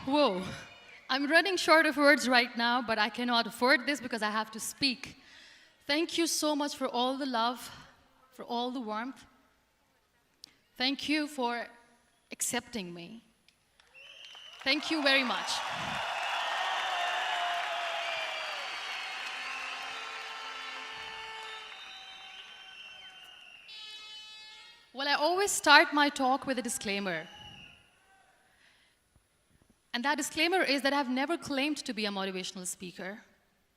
Whoa. I'm running short of words right now, but I cannot afford this because I have to speak. Thank you so much for all the love, for all the warmth. Thank you for accepting me. Thank you very much. Well, I always start my talk with a disclaimer. And that disclaimer is that I've never claimed to be a motivational speaker.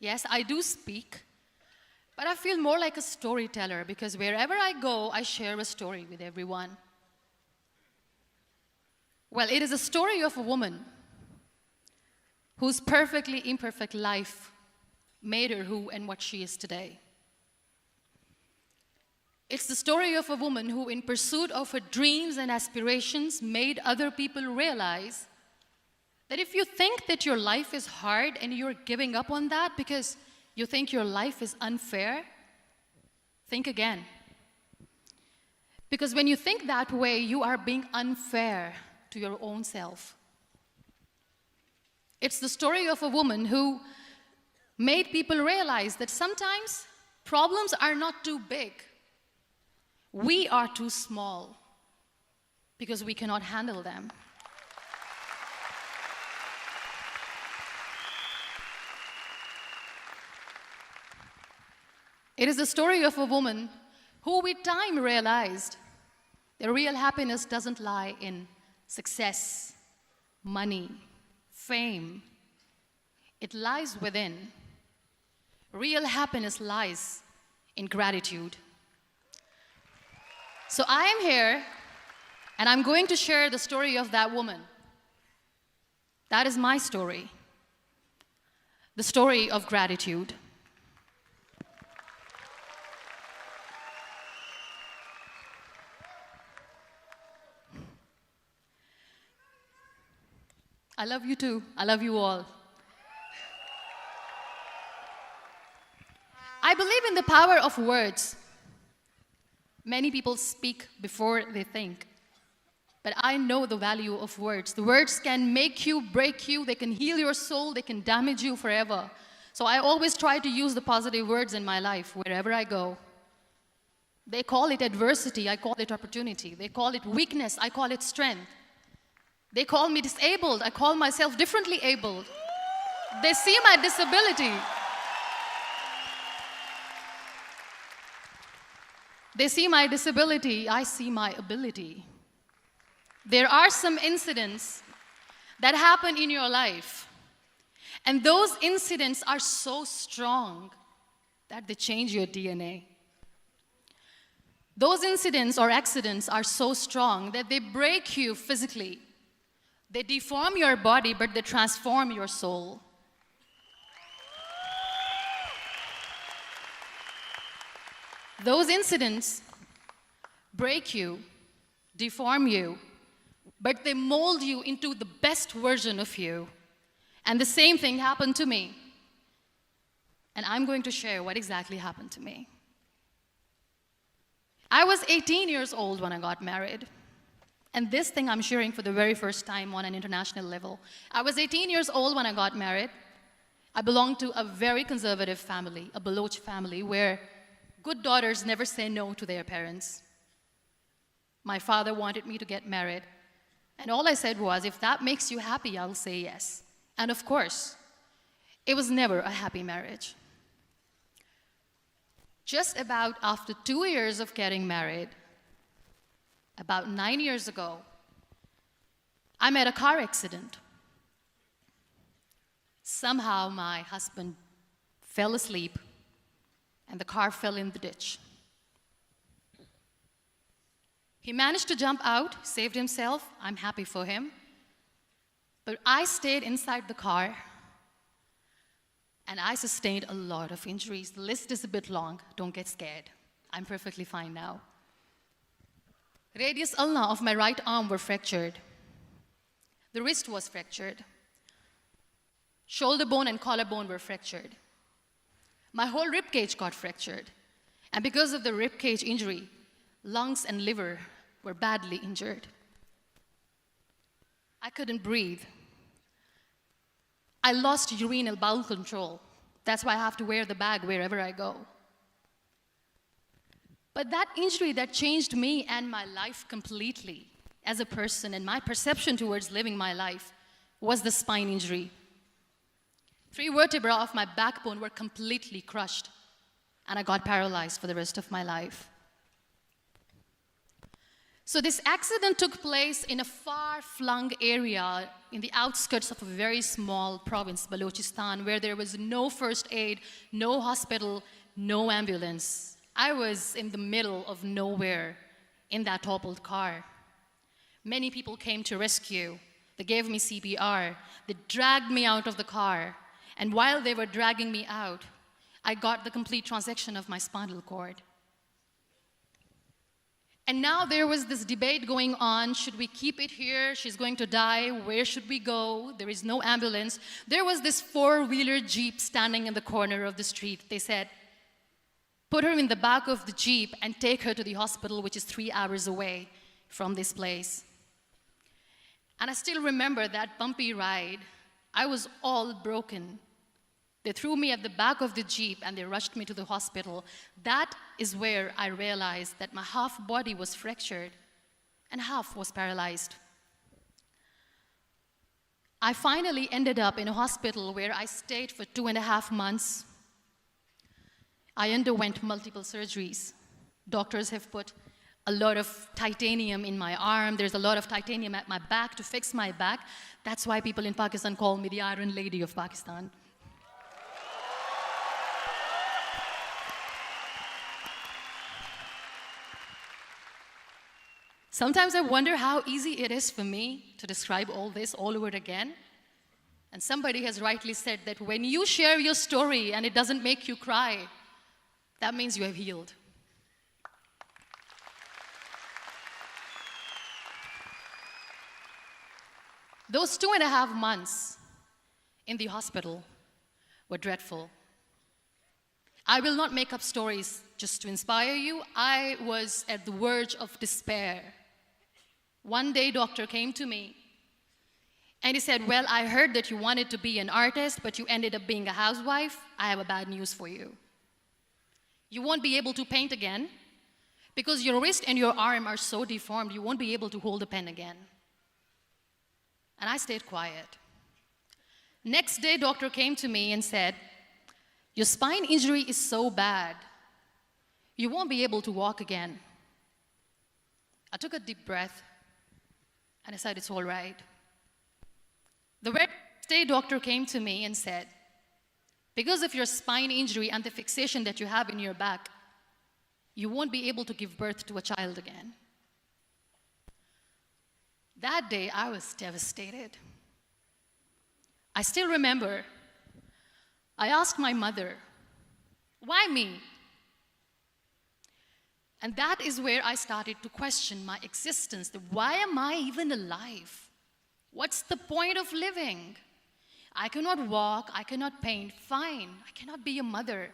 Yes, I do speak, but I feel more like a storyteller because wherever I go, I share a story with everyone. Well, it is a story of a woman whose perfectly imperfect life made her who and what she is today. It's the story of a woman who, in pursuit of her dreams and aspirations, made other people realize that if you think that your life is hard and you're giving up on that because you think your life is unfair, think again. Because when you think that way, you are being unfair to your own self. It's the story of a woman who made people realize that sometimes problems are not too big. We are too small because we cannot handle them. It is the story of a woman who with time realized that real happiness doesn't lie in success, money, fame. It lies within. Real happiness lies in gratitude. So I am here, and I'm going to share the story of that woman. That is my story. The story of gratitude. I love you too. I love you all. I believe in the power of words. Many people speak before they think. But I know the value of words. The words can make you, break you, they can heal your soul, they can damage you forever. So I always try to use the positive words in my life wherever I go. They call it adversity, I call it opportunity. They call it weakness, I call it strength. They call me disabled, I call myself differently abled. They see my disability. They see my disability, I see my ability. There are some incidents that happen in your life, and those incidents are so strong that they change your DNA. Those incidents or accidents are so strong that they break you physically. They deform your body, but they transform your soul. Those incidents break you, deform you, but they mold you into the best version of you. And the same thing happened to me. And I'm going to share what exactly happened to me. I was 18 years old when I got married. And this thing I'm sharing for the very first time on an international level. I was 18 years old when I got married. I belonged to a very conservative family, a Baloch family, where good daughters never say no to their parents. My father wanted me to get married. And all I said was, if that makes you happy, I'll say yes. And of course, it was never a happy marriage. Just about after 2 years of getting married, about 9 years ago, I met a car accident. Somehow my husband fell asleep and the car fell in the ditch. He managed to jump out, saved himself. I'm happy for him. But I stayed inside the car and I sustained a lot of injuries. The list is a bit long. Don't get scared. I'm perfectly fine now. Radius ulna of my right arm were fractured. The wrist was fractured. Shoulder bone and collarbone were fractured. My whole rib cage got fractured. And because of the rib cage injury, lungs and liver were badly injured. I couldn't breathe. I lost urinary bowel control. That's why I have to wear the bag wherever I go. But that injury that changed me and my life completely as a person and my perception towards living my life was the spine injury. 3 vertebrae of my backbone were completely crushed, and I got paralyzed for the rest of my life. So this accident took place in a far-flung area in the outskirts of a very small province, Balochistan, where there was no first aid, no hospital, no ambulance. I was in the middle of nowhere in that toppled car. Many people came to rescue. They gave me CPR. They dragged me out of the car. And while they were dragging me out, I got the complete transection of my spinal cord. And now there was this debate going on. Should we keep it here? She's going to die. Where should we go? There is no ambulance. There was this 4-wheeler Jeep standing in the corner of the street. They said, put her in the back of the Jeep and take her to the hospital, which is 3 hours away from this place. And I still remember that bumpy ride. I was all broken. They threw me at the back of the Jeep and they rushed me to the hospital. That is where I realized that my half body was fractured and half was paralyzed. I finally ended up in a hospital where I stayed for 2.5 months. I underwent multiple surgeries. Doctors have put a lot of titanium in my arm. There's a lot of titanium at my back to fix my back. That's why people in Pakistan call me the Iron Lady of Pakistan. Sometimes I wonder how easy it is for me to describe all this all over again. And somebody has rightly said that when you share your story and it doesn't make you cry, that means you have healed. Those 2.5 months in the hospital were dreadful. I will not make up stories just to inspire you. I was at the verge of despair. One day, doctor came to me and he said, well, I heard that you wanted to be an artist, but you ended up being a housewife. I have a bad news for you. You won't be able to paint again because your wrist and your arm are so deformed, you won't be able to hold a pen again. And I stayed quiet. Next day, doctor came to me and said, your spine injury is so bad, you won't be able to walk again. I took a deep breath and I said, it's all right. The very next day, doctor came to me and said, because of your spine injury and the fixation that you have in your back, you won't be able to give birth to a child again. That day, I was devastated. I still remember, I asked my mother, why me? And that is where I started to question my existence. Why am I even alive? What's the point of living? I cannot walk, I cannot paint, fine, I cannot be a mother.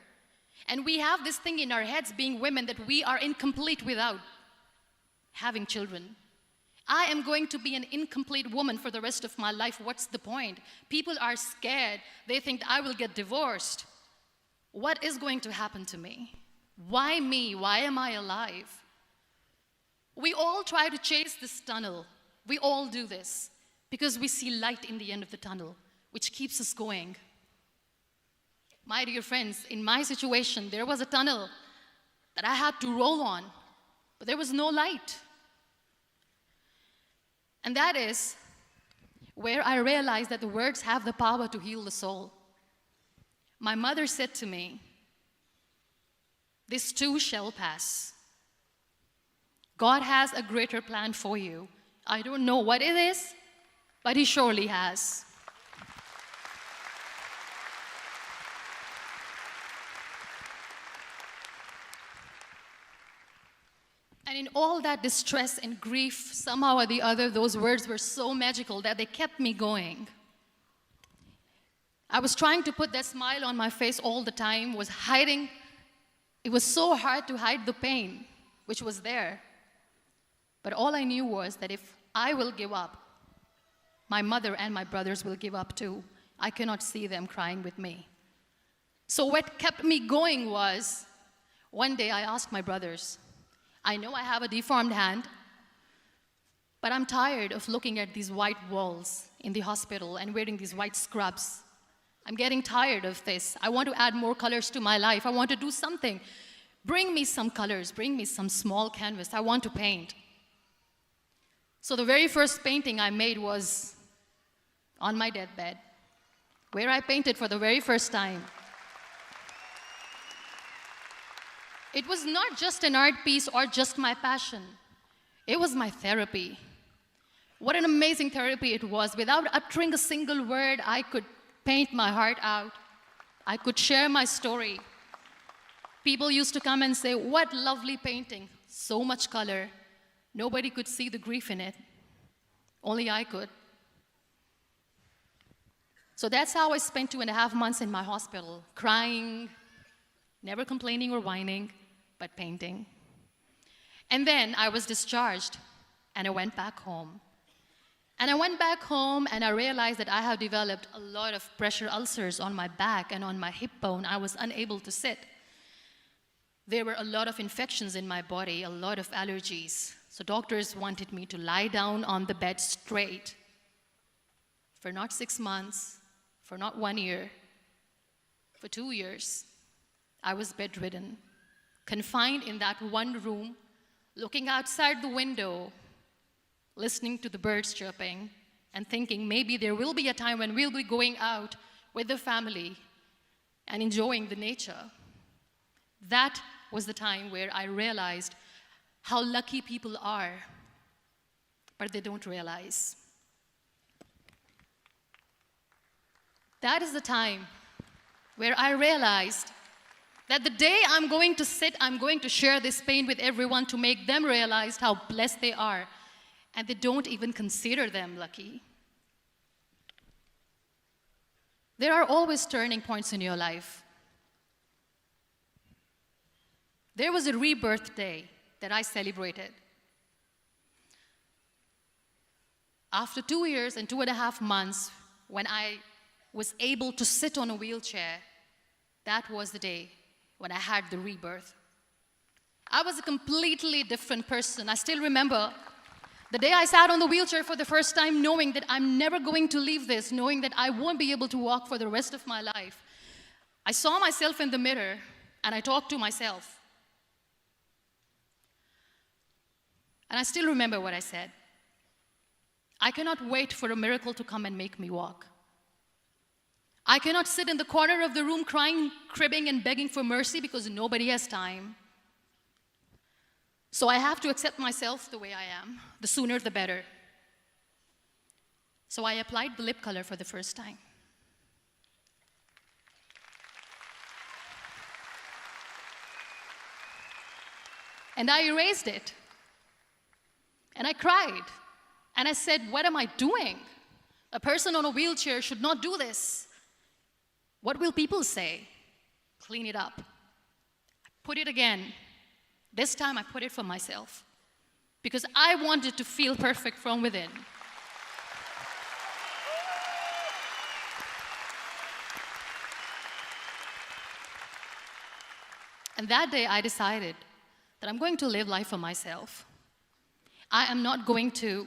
And we have this thing in our heads, being women, that we are incomplete without having children. I am going to be an incomplete woman for the rest of my life. What's the point? People are scared. They think I will get divorced. What is going to happen to me? Why me? Why am I alive? We all try to chase this tunnel. We all do this because we see light in the end of the tunnel, which keeps us going. My dear friends, in my situation, there was a tunnel that I had to roll on, but there was no light. And that is where I realized that the words have the power to heal the soul. My mother said to me, this too shall pass. God has a greater plan for you. I don't know what it is, but He surely has. And in all that distress and grief, somehow or the other, those words were so magical that they kept me going. I was trying to put that smile on my face all the time, was hiding. It was so hard to hide the pain, which was there. But all I knew was that if I will give up, my mother and my brothers will give up too. I cannot see them crying with me. So what kept me going was, one day I asked my brothers, I know I have a deformed hand, but I'm tired of looking at these white walls in the hospital and wearing these white scrubs. I'm getting tired of this. I want to add more colors to my life. I want to do something. Bring me some colors. Bring me some small canvas. I want to paint. So the very first painting I made was on my deathbed, where I painted for the very first time. It was not just an art piece or just my passion. It was my therapy. What an amazing therapy it was. Without uttering a single word, I could paint my heart out. I could share my story. People used to come and say, what lovely painting, so much color. Nobody could see the grief in it. Only I could. So that's how I spent 2.5 months in my hospital, crying, never complaining or whining, but painting. And then I was discharged, and I went back home. And I went back home, and I realized that I have developed a lot of pressure ulcers on my back and on my hip bone. I was unable to sit. There were a lot of infections in my body, a lot of allergies. So doctors wanted me to lie down on the bed straight for not 6 months, for not 1 year, for 2 years. I was bedridden, confined in that one room, looking outside the window, listening to the birds chirping, and thinking maybe there will be a time when we'll be going out with the family and enjoying the nature. That was the time where I realized how lucky people are, but they don't realize. That is the time where I realized that the day I'm going to sit, I'm going to share this pain with everyone to make them realize how blessed they are, and they don't even consider them lucky. There are always turning points in your life. There was a rebirth day that I celebrated. After 2 years and 2.5 months, when I was able to sit on a wheelchair, that was the day when I had the rebirth. I was a completely different person. I still remember the day I sat on the wheelchair for the first time, knowing that I'm never going to leave this, knowing that I won't be able to walk for the rest of my life. I saw myself in the mirror, and I talked to myself. And I still remember what I said. I cannot wait for a miracle to come and make me walk. I cannot sit in the corner of the room crying, cribbing, and begging for mercy because nobody has time. So I have to accept myself the way I am. The sooner, the better. So I applied the lip color for the first time. And I erased it. And I cried. And I said, what am I doing? A person on a wheelchair should not do this. What will people say? Clean it up. Put it again. This time I put it for myself, because I wanted to feel perfect from within. And that day I decided that I'm going to live life for myself. I am not going to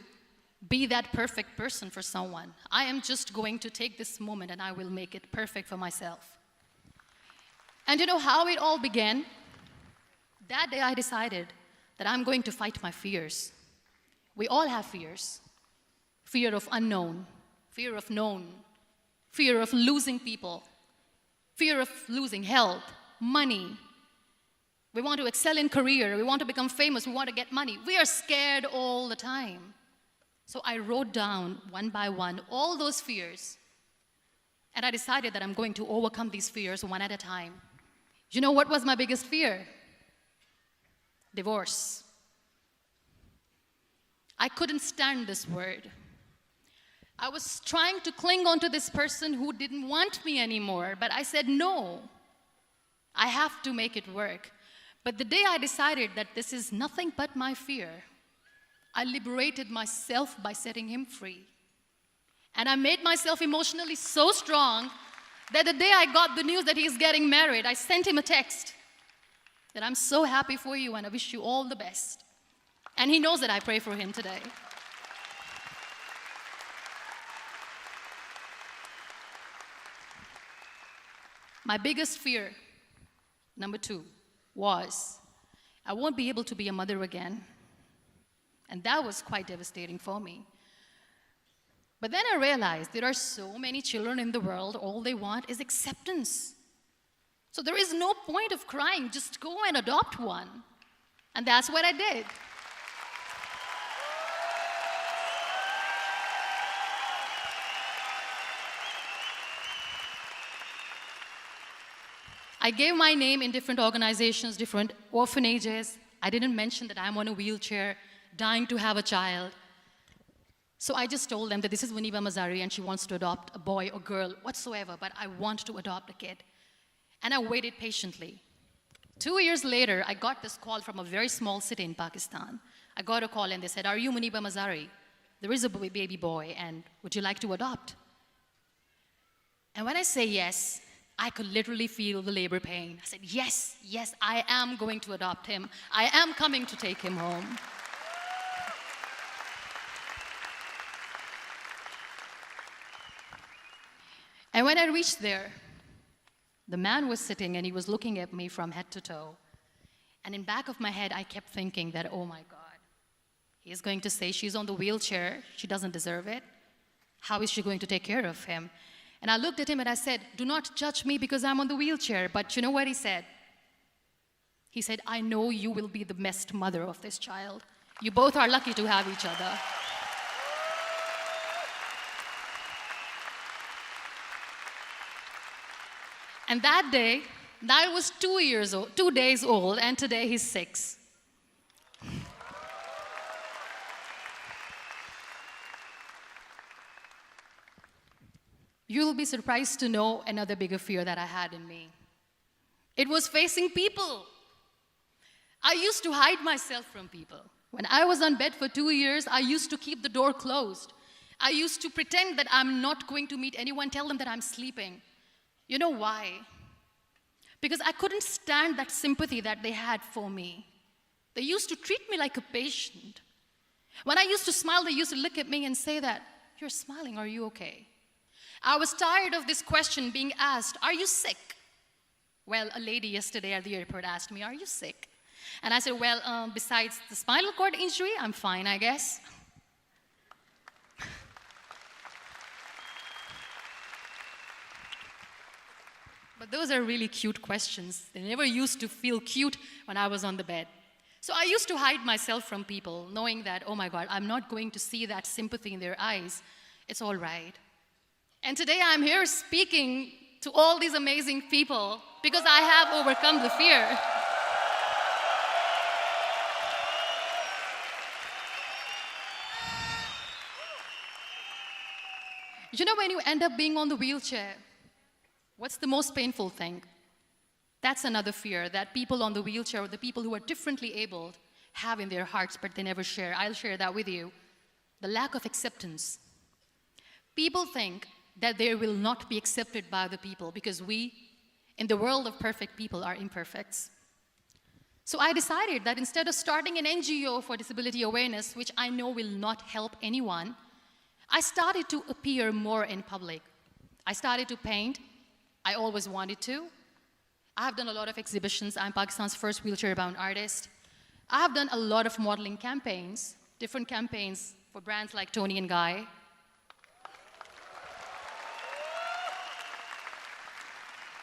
be that perfect person for someone. I am just going to take this moment and I will make it perfect for myself. And you know how it all began? That day I decided that I'm going to fight my fears. We all have fears. Fear of unknown, fear of known, fear of losing people, fear of losing health, money. We want to excel in career, we want to become famous, we want to get money. We are scared all the time. So I wrote down one by one all those fears, and I decided that I'm going to overcome these fears one at a time. You know what was my biggest fear? Divorce. I couldn't stand this word. I was trying to cling on to this person who didn't want me anymore, but I said no. I have to make it work. But the day I decided that this is nothing but my fear, I liberated myself by setting him free. And I made myself emotionally so strong that the day I got the news that he's getting married, I sent him a text that I'm so happy for you and I wish you all the best. And he knows that I pray for him today. My biggest fear, number 2, was I won't be able to be a mother again. And that was quite devastating for me. But then I realized there are so many children in the world, all they want is acceptance. So there is no point of crying, just go and adopt one. And that's what I did. I gave my name in different organizations, different orphanages. I didn't mention that I'm on a wheelchair, dying to have a child. So I just told them that this is MUNIBA MAZARI and she wants to adopt a boy or girl, whatsoever, but I want to adopt a kid. And I waited patiently. 2 years later, I got this call from a very small city in Pakistan. I got a call and they said, "Are you MUNIBA MAZARI? There is a baby boy and would you like to adopt?" And when I say yes, I could literally feel the labor pain. I said, yes, yes, I am going to adopt him. I am coming to take him home. And when I reached there, the man was sitting and he was looking at me from head to toe. And in back of my head, I kept thinking that, oh my God, he is going to say she's on the wheelchair, she doesn't deserve it. How is she going to take care of him? And I looked at him and I said, do not judge me because I'm on the wheelchair. But you know what he said? He said, I know you will be the best mother of this child. You both are lucky to have each other. And that day, I was 2 days old, and today he's 6. You'll be surprised to know another bigger fear that I had in me. It was facing people. I used to hide myself from people. When I was on bed for 2 years, I used to keep the door closed. I used to pretend that I'm not going to meet anyone, tell them that I'm sleeping. You know why? Because I couldn't stand that sympathy that they had for me. They used to treat me like a patient. When I used to smile, they used to look at me and say that, "You're smiling, are you okay?" I was tired of this question being asked, "Are you sick?" Well, a lady yesterday at the airport asked me, "Are you sick?" And I said, well, besides the spinal cord injury, I'm fine, I guess. But those are really cute questions. They never used to feel cute when I was on the bed. So I used to hide myself from people, knowing that, oh my God, I'm not going to see that sympathy in their eyes. It's all right. And today I'm here speaking to all these amazing people because I have overcome the fear. You know, when you end up being on the wheelchair, what's the most painful thing? That's another fear that people on the wheelchair, or the people who are differently abled, have in their hearts, but they never share. I'll share that with you. The lack of acceptance. People think that they will not be accepted by the people because we, in the world of perfect people, are imperfects. So I decided that instead of starting an NGO for disability awareness, which I know will not help anyone, I started to appear more in public. I started to paint. I always wanted to. I have done a lot of exhibitions. I'm Pakistan's first wheelchair-bound artist. I have done a lot of modeling campaigns, different campaigns for brands like Tony and Guy.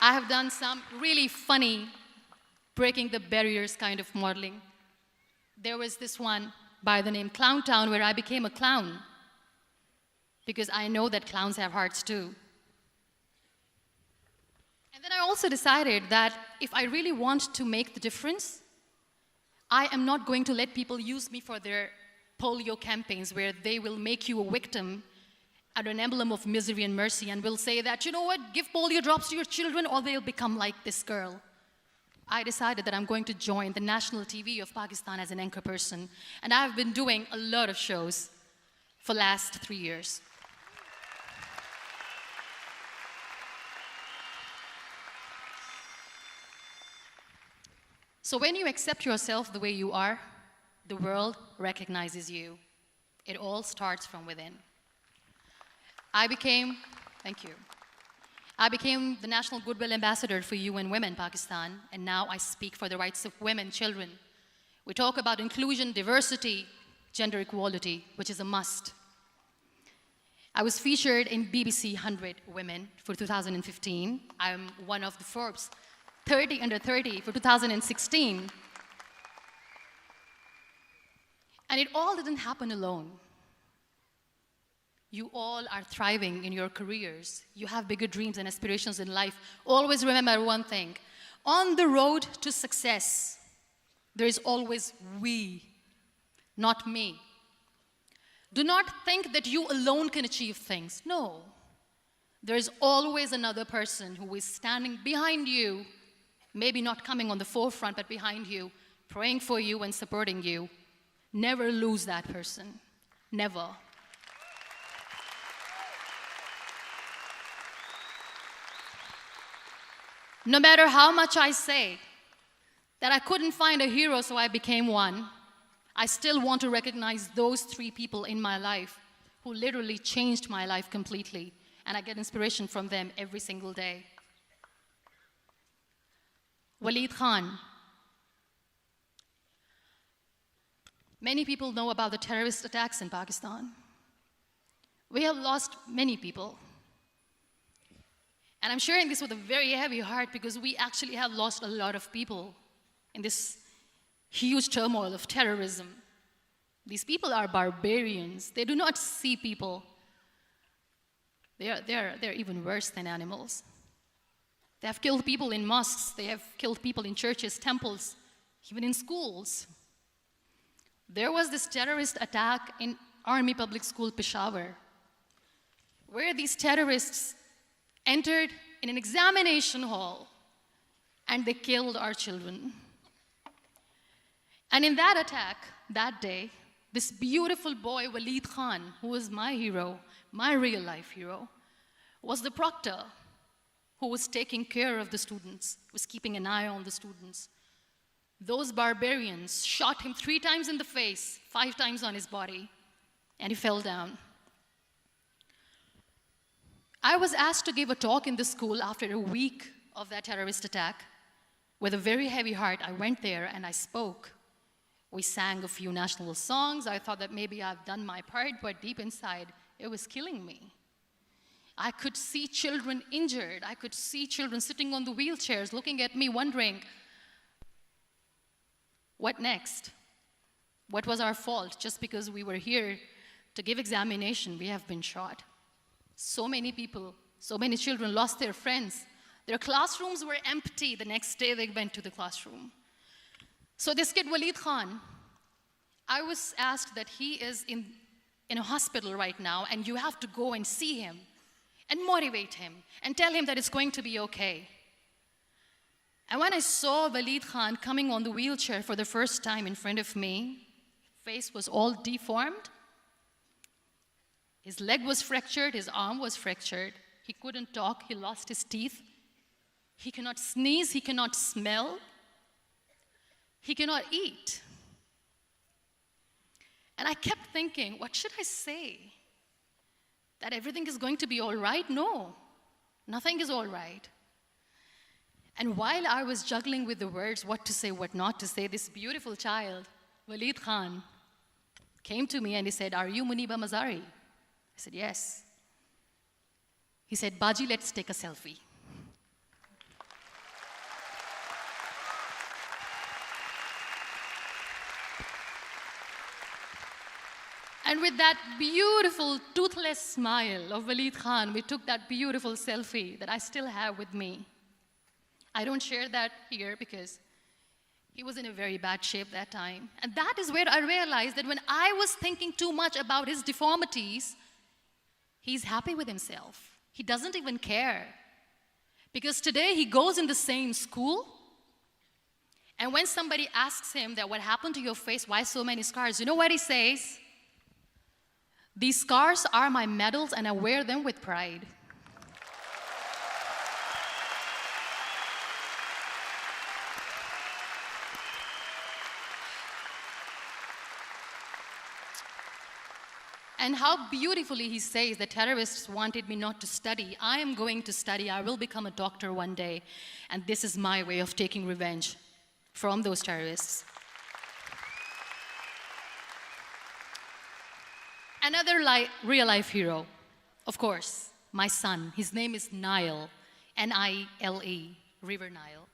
I have done some really funny, breaking the barriers kind of modeling. There was this one by the name Clown Town where I became a clown because I know that clowns have hearts too. And then I also decided that if I really want to make the difference, I am not going to let people use me for their polio campaigns where they will make you a victim and an emblem of misery and mercy and will say that, you know what, give polio drops to your children or they'll become like this girl. I decided that I'm going to join the national TV of Pakistan as an anchor person, and I've been doing a lot of shows for the last 3 years. So when you accept yourself the way you are, the world recognizes you. It all starts from within. Thank you. I became the National Goodwill Ambassador for UN Women Pakistan, and now I speak for the rights of women, children. We talk about inclusion, diversity, gender equality, which is a must. I was featured in BBC 100 Women for 2015. I'm one of the Forbes 30 under 30 for 2016. And it all didn't happen alone. You all are thriving in your careers. You have bigger dreams and aspirations in life. Always remember one thing. On the road to success, there is always we, not me. Do not think that you alone can achieve things. No. There is always another person who is standing behind you, maybe not coming on the forefront, but behind you, praying for you and supporting you. Never lose that person. Never. No matter how much I say that I couldn't find a hero, so I became one, I still want to recognize those 3 people in my life who literally changed my life completely, and I get inspiration from them every single day. Waleed Khan. Many people know about the terrorist attacks in Pakistan. We have lost many people. And I'm sharing this with a very heavy heart because we actually have lost a lot of people in this huge turmoil of terrorism. These people are barbarians. They do not see people. They're even worse than animals. They have killed people in mosques. They have killed people in churches, temples, even in schools. There was this terrorist attack in Army Public School, Peshawar, where these terrorists entered in an examination hall and they killed our children. And in that attack, that day, this beautiful boy, Waleed Khan, who was my hero, my real life hero, was the proctor who was taking care of the students, was keeping an eye on the students. Those barbarians shot him 3 times in the face, 5 times on his body, and he fell down. I was asked to give a talk in the school after a week of that terrorist attack. With a very heavy heart, I went there and I spoke. We sang a few national songs. I thought that maybe I've done my part, but deep inside, it was killing me. I could see children injured. I could see children sitting on the wheelchairs, looking at me, wondering, what next? What was our fault? Just because we were here to give examination, we have been shot. So many people, so many children lost their friends. Their classrooms were empty. The next day they went to the classroom. So this kid, Waleed Khan, I was asked that he is in a hospital right now, and you have to go and see him and motivate him and tell him that it's going to be okay. And when I saw Waleed Khan coming on the wheelchair for the first time in front of me, face was all deformed. His leg was fractured, his arm was fractured. He couldn't talk, he lost his teeth. He cannot sneeze, he cannot smell. He cannot eat. And I kept thinking, what should I say? That everything is going to be all right? No, nothing is all right. And while I was juggling with the words, what to say, what not to say, this beautiful child, Waleed Khan, came to me and he said, "Are you MUNIBA MAZARI?" I said, "Yes." He said, "Baji, let's take a selfie." And with that beautiful, toothless smile of Waleed Khan, we took that beautiful selfie that I still have with me. I don't share that here because he was in a very bad shape that time. And that is where I realized that when I was thinking too much about his deformities, he's happy with himself. He doesn't even care. Because today he goes in the same school, and when somebody asks him that what happened to your face, why so many scars, you know what he says? "These scars are my medals and I wear them with pride." And how beautifully he says the terrorists wanted me not to study. I am going to study. I will become a doctor one day. And this is my way of taking revenge from those terrorists. Another real-life hero, of course, my son. His name is Nile, N-I-L-E, River Nile.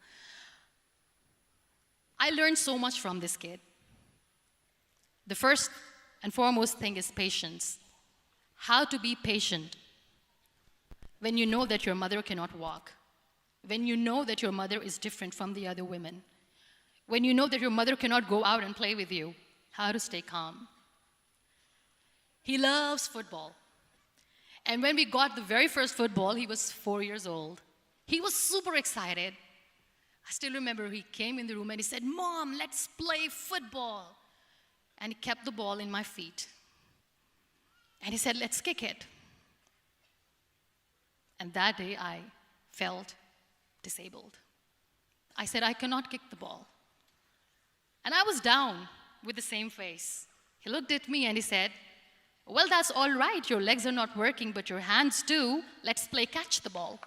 I learned so much from this kid. The first and foremost thing is patience. How to be patient when you know that your mother cannot walk, when you know that your mother is different from the other women, when you know that your mother cannot go out and play with you, how to stay calm. He loves football. And when we got the very first football, he was 4 years old. He was super excited. I still remember he came in the room and he said, "Mom, let's play football." And he kept the ball in my feet. And he said, "Let's kick it." And that day I felt disabled. I said, "I cannot kick the ball." And I was down with the same face. He looked at me and he said, "Well, that's all right. Your legs are not working, but your hands do. Let's play catch the ball."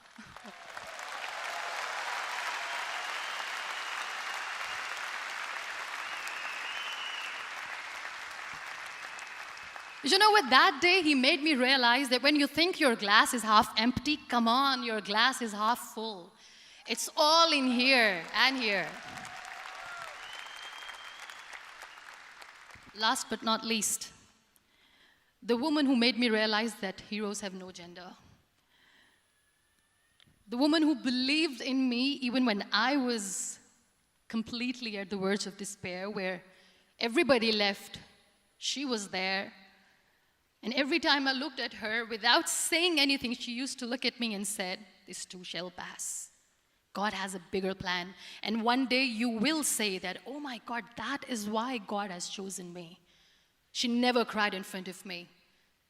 You know what? That day he made me realize that when you think your glass is half empty, come on, your glass is half full. It's all in here and here. Last but not least, the woman who made me realize that heroes have no gender. The woman who believed in me even when I was completely at the verge of despair, where everybody left, she was there. And every time I looked at her, without saying anything, she used to look at me and said, "This too shall pass. God has a bigger plan. And one day you will say that, oh my God, that is why God has chosen me." She never cried in front of me.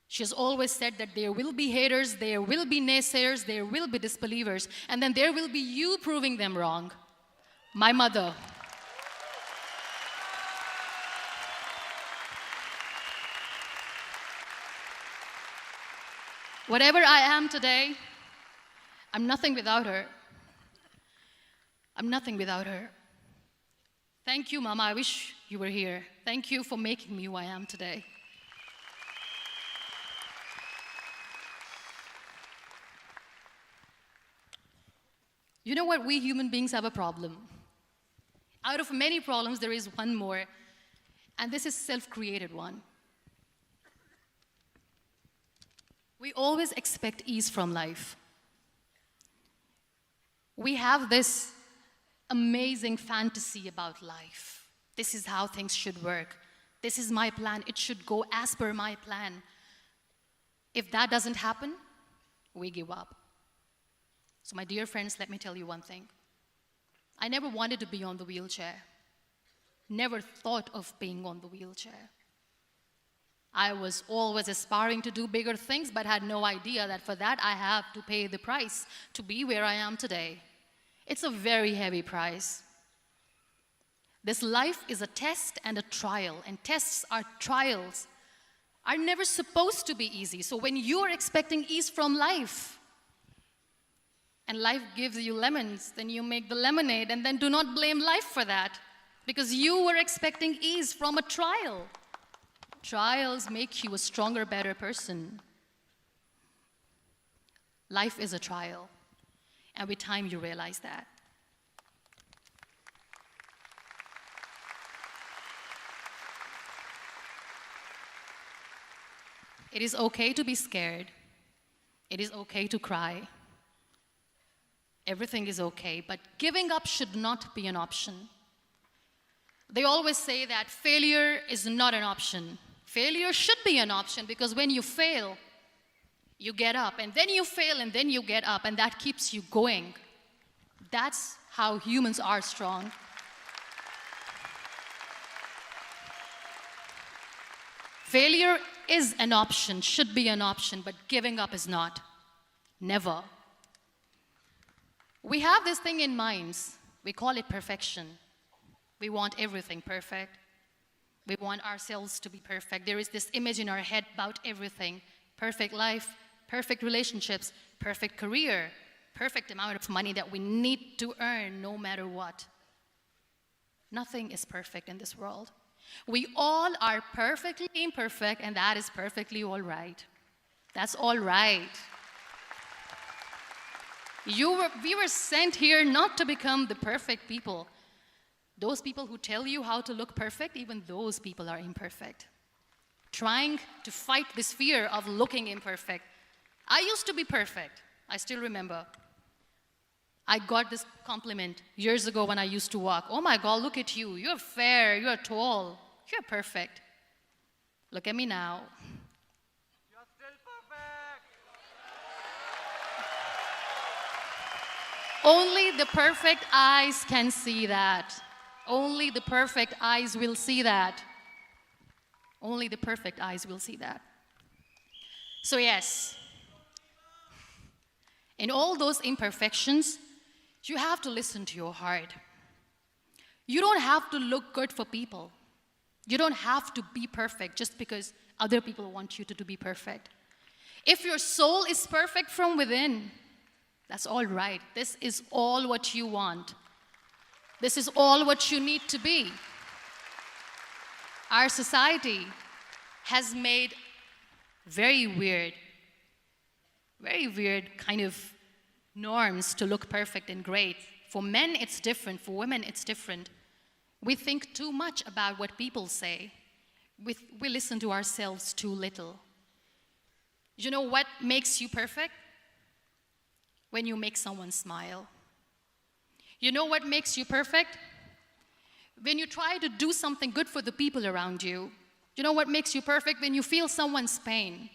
She has always said that there will be haters, there will be naysayers, there will be disbelievers, and then there will be you proving them wrong. My mother. Whatever I am today, I'm nothing without her. I'm nothing without her. Thank you, Mama. I wish you were here. Thank you for making me who I am today. You know what? We human beings have a problem. Out of many problems, there is one more, and this is a self-created one. We always expect ease from life. We have this amazing fantasy about life. This is how things should work. This is my plan. It should go as per my plan. If that doesn't happen, we give up. So my dear friends, let me tell you one thing. I never wanted to be on the wheelchair. Never thought of being on the wheelchair. I was always aspiring to do bigger things, but had no idea that for that I have to pay the price to be where I am today. It's a very heavy price. This life is a test and a trial, and tests are trials are never supposed to be easy. So when you are expecting ease from life, and life gives you lemons, then you make the lemonade, and then do not blame life for that, because you were expecting ease from a trial. Trials make you a stronger, better person. Life is a trial, and with time you realize that. It is okay to be scared. It is okay to cry. Everything is okay, but giving up should not be an option. They always say that failure is not an option. Failure should be an option, because when you fail, you get up, and then you fail, and then you get up, and that keeps you going. That's how humans are strong. Failure is an option, should be an option, but giving up is not. Never. We have this thing in minds. We call it perfection. We want everything perfect. We want ourselves to be perfect. There is this image in our head about everything. Perfect life, perfect relationships, perfect career, perfect amount of money that we need to earn no matter what. Nothing is perfect in this world. We all are perfectly imperfect, and that is perfectly all right. That's all right. We were sent here not to become the perfect people. Those people who tell you how to look perfect, even those people are imperfect. Trying to fight this fear of looking imperfect. I used to be perfect. I still remember. I got this compliment years ago when I used to walk. Oh my God, look at you. You're fair, you're tall, you're perfect. Look at me now. You're still perfect. Only the perfect eyes can see that. Only the perfect eyes will see that. Only the perfect eyes will see that. So yes, in all those imperfections, you have to listen to your heart. You don't have to look good for people. You don't have to be perfect just because other people want you to be perfect. If your soul is perfect from within, that's all right. This is all what you want. This is all what you need to be. Our society has made very weird kind of norms to look perfect and great. For men, it's different. For women, it's different. We think too much about what people say. We listen to ourselves too little. You know what makes you perfect? When you make someone smile. You know what makes you perfect? When you try to do something good for the people around you. You know what makes you perfect? When you feel someone's pain.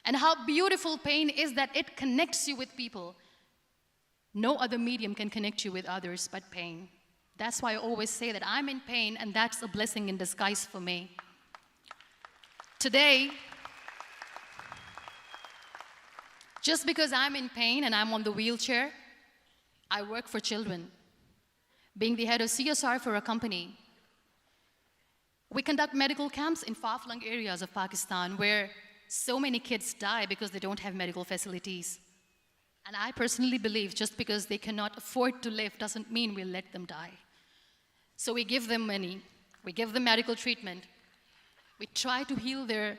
And how beautiful pain is that it connects you with people. No other medium can connect you with others but pain. That's why I always say that I'm in pain, and that's a blessing in disguise for me. Today, just because I'm in pain and I'm on the wheelchair, I work for children. Being the head of CSR for a company, we conduct medical camps in far-flung areas of Pakistan where so many kids die because they don't have medical facilities. And I personally believe just because they cannot afford to live doesn't mean we'll let them die. So we give them money, we give them medical treatment, we try to heal their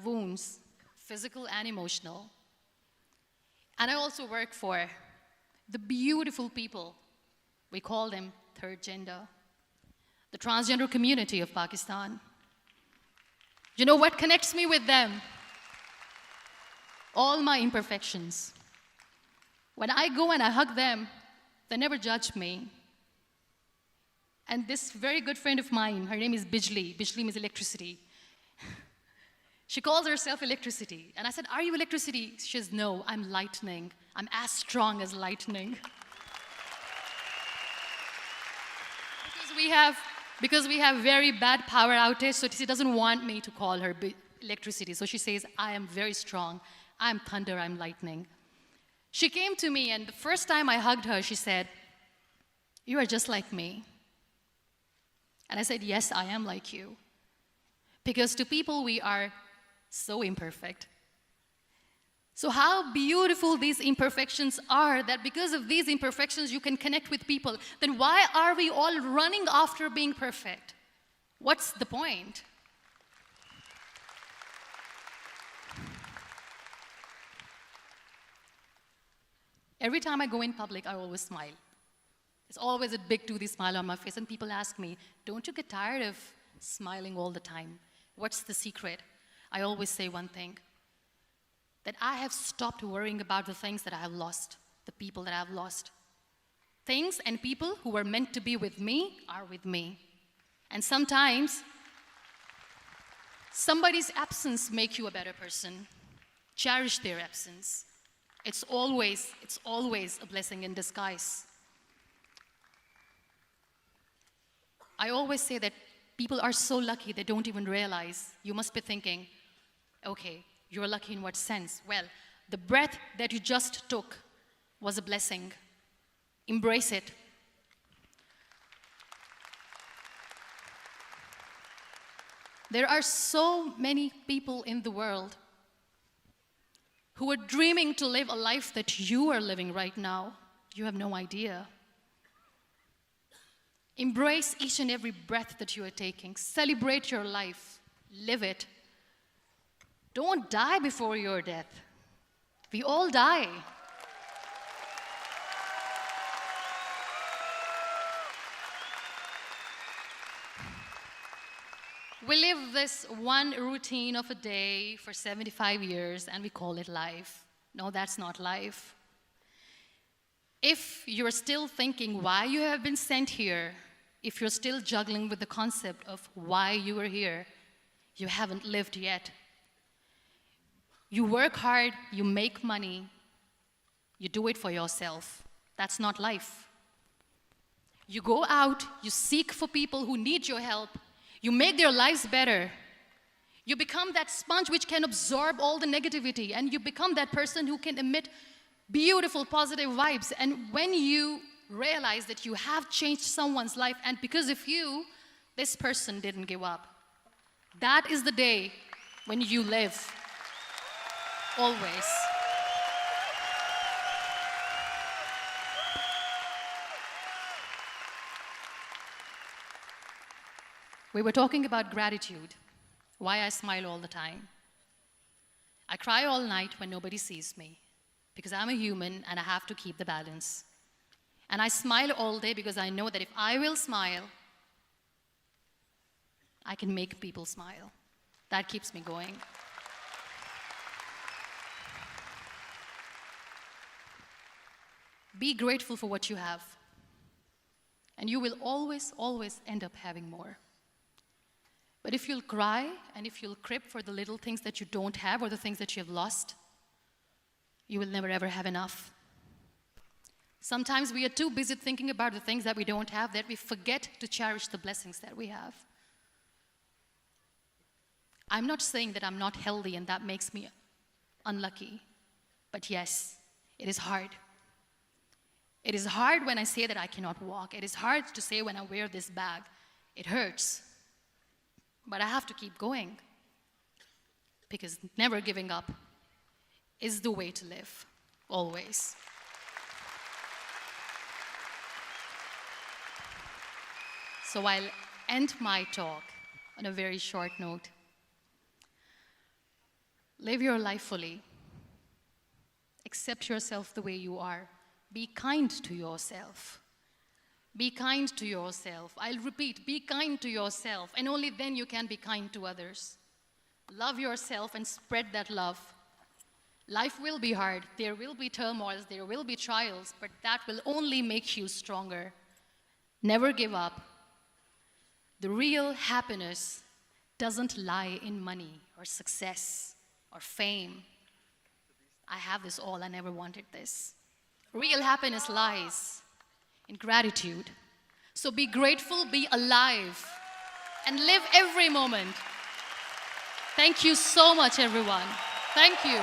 wounds, physical and emotional. And I also work for the beautiful people, we call them third gender, the transgender community of Pakistan. You know what connects me with them? All my imperfections. When I go and I hug them, they never judge me. And this very good friend of mine, her name is Bijli. Bijli means electricity. She calls herself electricity. And I said, are you electricity? She says, no, I'm lightning. I'm as strong as lightning. Because we have very bad power outage, so she doesn't want me to call her electricity. So she says, I am very strong. I'm thunder, I'm lightning. She came to me, and the first time I hugged her, she said, you are just like me. And I said, yes, I am like you. Because to people, we are so imperfect. So how beautiful these imperfections are, that because of these imperfections, you can connect with people. Then why are we all running after being perfect? What's the point? Every time I go in public, I always smile. There's always a big toothy smile on my face, and people ask me, don't you get tired of smiling all the time? What's the secret? I always say one thing, that I have stopped worrying about the things that I have lost, the people that I have lost. Things and people who were meant to be with me are with me. And sometimes, somebody's absence makes you a better person. Cherish their absence. It's always a blessing in disguise. I always say that people are so lucky they don't even realize. You must be thinking, okay, you're lucky in what sense? Well, the breath that you just took was a blessing. Embrace it. There are so many people in the world who are dreaming to live a life that you are living right now. You have no idea. Embrace each and every breath that you are taking. Celebrate your life. Live it. Don't die before your death. We all die. We live this one routine of a day for 75 years and we call it life. No, that's not life. If you're still thinking why you have been sent here, if you're still juggling with the concept of why you are here, you haven't lived yet. You work hard, you make money, you do it for yourself. That's not life. You go out, you seek for people who need your help, you make their lives better. You become that sponge which can absorb all the negativity, and you become that person who can emit beautiful, positive vibes. And when you realize that you have changed someone's life, and because of you, this person didn't give up, that is the day when you live. Always. We were talking about gratitude, why I smile all the time. I cry all night when nobody sees me, because I'm a human and I have to keep the balance. And I smile all day because I know that if I will smile, I can make people smile. That keeps me going. Be grateful for what you have, and you will always, always end up having more. But if you'll cry and if you'll crib for the little things that you don't have or the things that you have lost, you will never ever have enough. Sometimes we are too busy thinking about the things that we don't have that we forget to cherish the blessings that we have. I'm not saying that I'm not healthy and that makes me unlucky, but yes, it is hard. It is hard when I say that I cannot walk. It is hard to say when I wear this bag. It hurts. But I have to keep going, because never giving up is the way to live, always. So I'll end my talk on a very short note. Live your life fully. Accept yourself the way you are. Be kind to yourself. Be kind to yourself. I'll repeat, be kind to yourself, and only then you can be kind to others. Love yourself and spread that love. Life will be hard. There will be turmoils, there will be trials, but that will only make you stronger. Never give up. The real happiness doesn't lie in money or success or fame. I have this all, I never wanted this. Real happiness lies in gratitude. So be grateful, be alive, and live every moment. Thank you so much, everyone. Thank you.